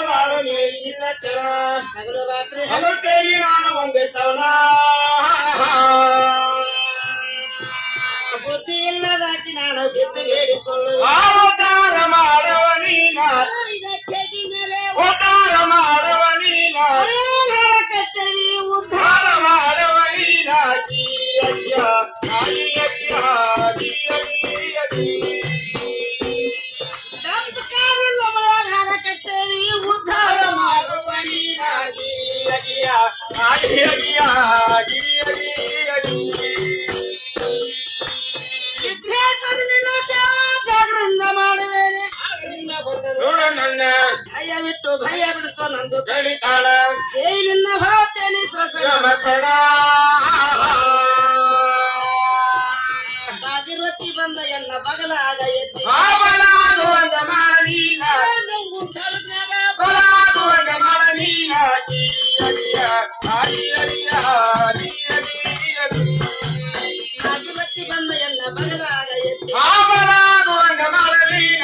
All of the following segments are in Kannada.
ಮಾಡಲಾರನೆ ನಿನ್ನ ಚರಣ ಹಗಲು ರಾತ್ರಿ ಹಗಲ್ತೇಲಿ ನಾನು ಒಂದೇ ಸವಣ ಬುದ್ಧಿ ಇಲ್ಲದಾಗಿ ನಾನು ಬಿದ್ದು ಬೇಡಿಕೊಳ್ಳುವೆ ಅವತಾರ ಮಾಡವ ನೀನ ಉದ್ಧಾರ ಮಾಡವ ನೀನ ಕತ್ತರಿ ಉದ್ಧಾರ ಉದ್ಧಾರ ಮಾಡವ ನೀನ ಜೀಯಜ್ಞ ಆದಿಯಜ್ಞ ತಪ್ಪು ಕಾದಿಲ್ಲ ಮಳೆಗಾಲ ಕತ್ತರಿ ಉದ್ಧಾರ ಮಾಡುವ ನೀನಾಗಿ ವಿಘ್ನೇಶ್ವರ ನಿನ್ನ ಜಾಗರಿಂದ ಮಾಡುವೇನೆ ನೋಡ ನನ್ನ ಭಯ ಬಿಟ್ಟು ಭಯ ಬಿಡಿಸೋ ನಂದು ಗಡಿತಾಳ ದೇವಿ ನಿನ್ನ ಭಾವತೇನೆ ಶ್ವಸನ ಮಕಣ ತಾಗಿರ್ವತಿ ಬಂದ ಎನ್ನ ಬಗಲಾಗ ಎತ್ತಿ ಬಲಾದುವಂಗ ಮಾಡ ನೀನ ಬಲಾದುವಂಗ ಮಾಡ ನೀನ ತಾಗಿರ್ವತಿ ಬಂದ ಎನ್ನ ಬಗಲಾಗ ಎತ್ತಿ ಬಲಾದುವಂಗ ಮಾಡ ನೀನ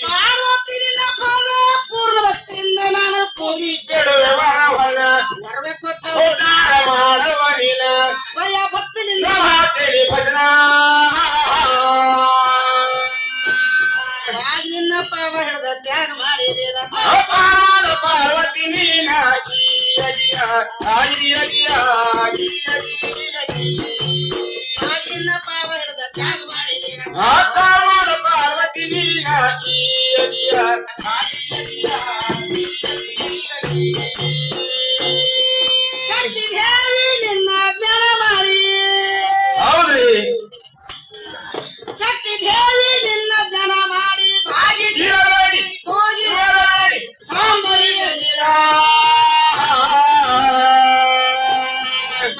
ಪಾರ್ವತಿ ನಿನ್ನ ಪಾದ ಪೂರ್ಣ ಭಕ್ತಿಯಿಂದ ನಾನು ಪೂಜಿಸಿ ಕೆಡುವೆ ವರವನ ವರವೆ ಕೊಟ್ಟ ಉದ್ಧಾರ ಮಾಡುವ ನೀನ ಭಯ ಭಕ್ತಿ ನಿನ್ನ ಪ್ರಭಾತೇಲಿ ಭಜನ ಆಗಿ ನಿನ್ನ ಪಾದ ಹಿಡಿದ ತ್ಯಾಗ ಮಾಡಿದೇನ ಅಪಾರ ಪಾರ್ವತಿ ನೀನ ಆಗಿ ನಿನ್ನ ಪಾದ ಹಿಡಿದ ತ್ಯಾಗ ಮಾಡಿದೇನ ಅಪಾರ ಪಾರ್ವತಿ ನೀನ ಶಕ್ತಿ ದೇವಿ ನಿನ್ನ ಜ್ಞಾನ ಮಾಡಿ ಹೌದ್ರಿ ಶಕ್ತಿ ದೇವಿ ನಿನ್ನ ಜ್ಞಾನ ಮಾಡಿ ಭಾಗಿಸಿ ಜೀವನಡಿ ಹೋಗಿ ಸಾಂಬರಿಯಲ್ಲಿ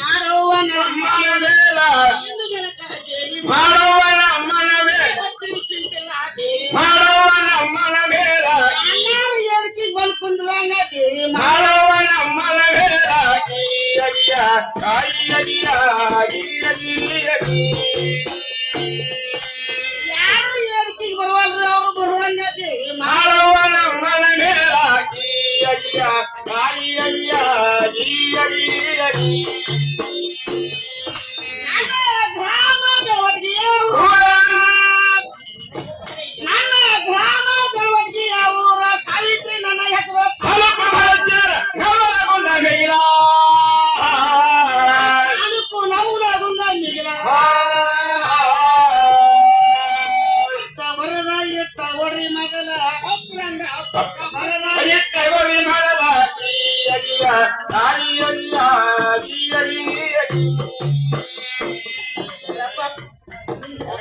ಮಾಡುವ ಅಮ್ಮನ ಮೇಲ ದೇವಿ ಮಾಡುವ ನಮ್ಮನ ಮೇಲ ದೇವಿ ಮಾಡುವ ನಮ್ಮನ ಮೇಲ ಎಲ್ಲಾರು ಏರಿಕೆ ಬಂದು ಕುಂದ್ರಂಗ ದೇವಿ ಮಾಡುವ ನಮ್ಮನ ಮೇಲ ಯಾರು ಏರಿಕೆಗೆ ಬರುವಲ್ರಿ ಅವ್ರು ಬರುವಂಗ ದೇವಿ ಮಾಡುವ ನಮ್ಮನ ಮೇಲ ನನ್ನ ಗ್ರಾಮ ಬೆಳವಣಿಗೆಯ ನನ್ನ ಗ್ರಾಮ ಬೆಳವಣಿಗೆಯ ಊರ ಸಾವಿತ್ರಿ ನನ್ನ ಹೆಸರು ಅದಕ್ಕೂ ನೌಲಾಗುಂದ ಮಿಗಿಲ ವರದ ಇಟ್ಟ ಒಡ್ರಿ ಮಗಲ ವರದ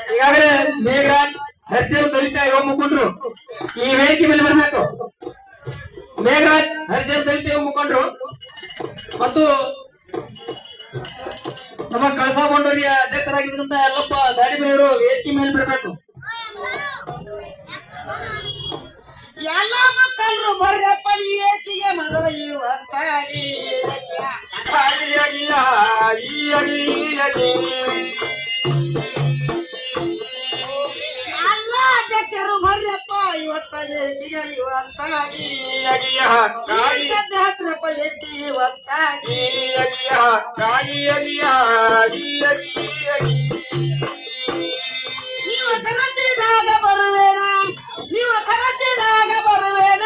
ಈಗಾಗಲೇ ಮೇಘರಾಜ್ ಹರ್ಜಲ್ ದಲಿತ ಯುವ ಮುಖಂಡರು ಈ ವೇದಿಕೆ ಮೇಲೆ ಬರಬೇಕು. ಮೇಘರಾಜ್ ಹರ್ಜಲ್ ದಲಿತ ಯುವ ಮುಖಂಡರು ಮತ್ತು ನಮ್ಮ ಕಳಸಾ ಬಂಡೂರಿಯ ಅಧ್ಯಕ್ಷರಾಗಿರ್ತಕ್ಕಂಥ ಯಲ್ಲಪ್ಪ ದಾಡಿಮೆಯವರು ವೇದಿಕೆ ಮೇಲೆ ಬರಬೇಕು. ಎಲ್ಲ ಮಕ್ಕಳು ಬರ್ರಪ್ಪ ವಿವೇಕಿಗೆ ಮೊದಲ ಇವತ್ತಾಗಿ ಎಲ್ಲ ಅಧ್ಯಕ್ಷರು ಬರ್ರಪ್ಪ ಇವತ್ತ ವೇದಿಕೆಗೆ ಇವತ್ತಾಗಿ ಸದ್ಯ ಹತ್ರಪ್ಪ ಎತ್ತಿ ಇವತ್ತಾಗಿ ನೀವು ಕರೆಸಿದಾಗ ಬರುವೇನ ನೀವು ಕರೆಸಿದಾಗ ಬರುವೇನ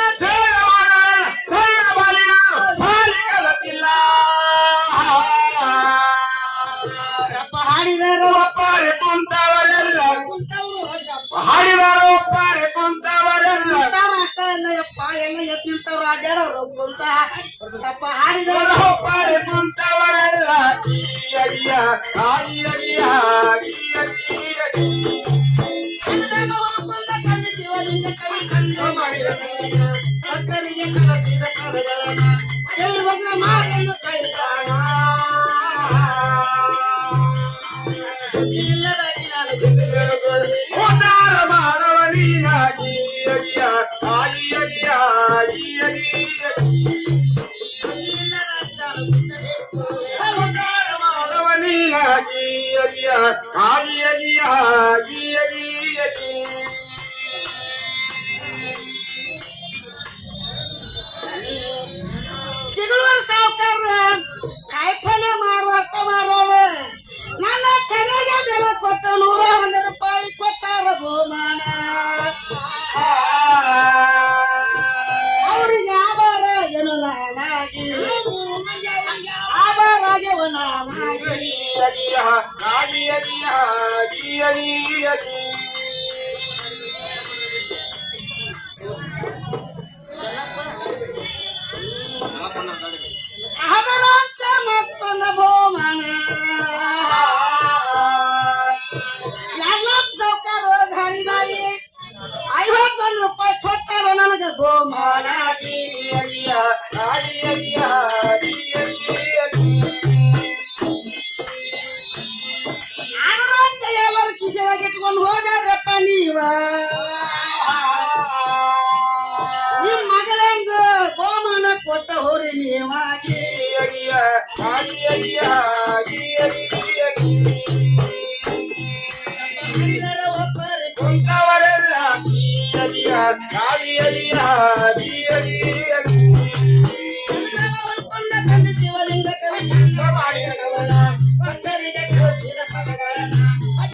ಅಪ್ಪ ಹಾಡಿದಾರ ಒಪ್ಪಾರೆ ಕುಂತವರೆಲ್ಲ ಕುಂತವ್ರು ಹಾಡಿದಾರ ಒಪ್ಪಾರೆ ಕುಂತವರೆಲ್ಲ ಅಷ್ಟ ಎಲ್ಲ ಯಪ್ಪ ಎಲ್ಲ ಎದ್ ನಿಂತವ್ರು ಅಡ್ಡಾಡವ್ರು ಕುಂತ ಅಪ್ಪ ಹಾಡಿದಾರ ಒಪ್ಪಾರೆ ಕುಂತವರೆಲ್ಲ ಕುಂತ ಕಂಡು ಶಿವಲಿಂಗ ಕವಿ ಕಂಡು ಮಾಡಿದ ಭಕ್ತರಿಗೆ ಕಲಿಸಿದ ಕಲೆಗಳನ್ನ ದೇವಿ ಭದ್ರ ಮಾಡಲು ಕಳಿತಾಣ ಇಲ್ಲದಾಗಿ ನಾನು ಉದ್ಧಾರ ಮಾಡವ ನೀನಾಗಿ ಇಲ್ಲದಾಗಿ ನಾನು ಉದ್ಧಾರ ಮಾಡವ ನೀನಾಗಿ ಚಿಗಳೂರು ಸಾವುಕಾರ ಕಾಯಿಪಲ್ಯ ಮಾರುವಟ್ಟ ಮಾರೋಣ ನನ್ನ ಕಲೆಗೆ ಬೆಲೆ ಕೊಟ್ಟ 101 ರೂಪಾಯಿ ಕೊಟ್ಟಾರ ಬಹುಮಾನ ಅವ್ರಿಗೆ ಆಭಾರಾಗೆನು ನಾನಾಗಿ ಆಭಾರಾಗೆವ ನಾನಾಗಿ ಅದರಂತೆ ಮತ್ತೊಂದು ಬಹುಮಾನ ಎಲ್ಲ ಸಾವುಕಾರ ಧಾರಿ ಬಾಯಿ 51 ರೂಪಾಯಿ ಕೊಟ್ಟಾರ ನನಗೆ ಬಹುಮಾನ ಅದರಂತೆ ಎಲ್ಲರೂ ಕಿಸೆಯಾಗಿ ಇಟ್ಕೊಂಡು ಹೋಗ್ಯಾಡ್ರಪ್ಪ ನೀವ ನಿಮ್ ಮಗಳಂಗ ಬಹುಮಾನ ಕೊಟ್ಟ ಹೋರಿ ನೀವಾಗಿ ಒಬ್ಬರಿ ಕುಂತವರೆಲ್ಲ ಕೊಂಡ ತಂದೆ ಶಿವಲಿಂಗ ಕವಿ ಮಾಡಿದವನ ಭಕ್ತರ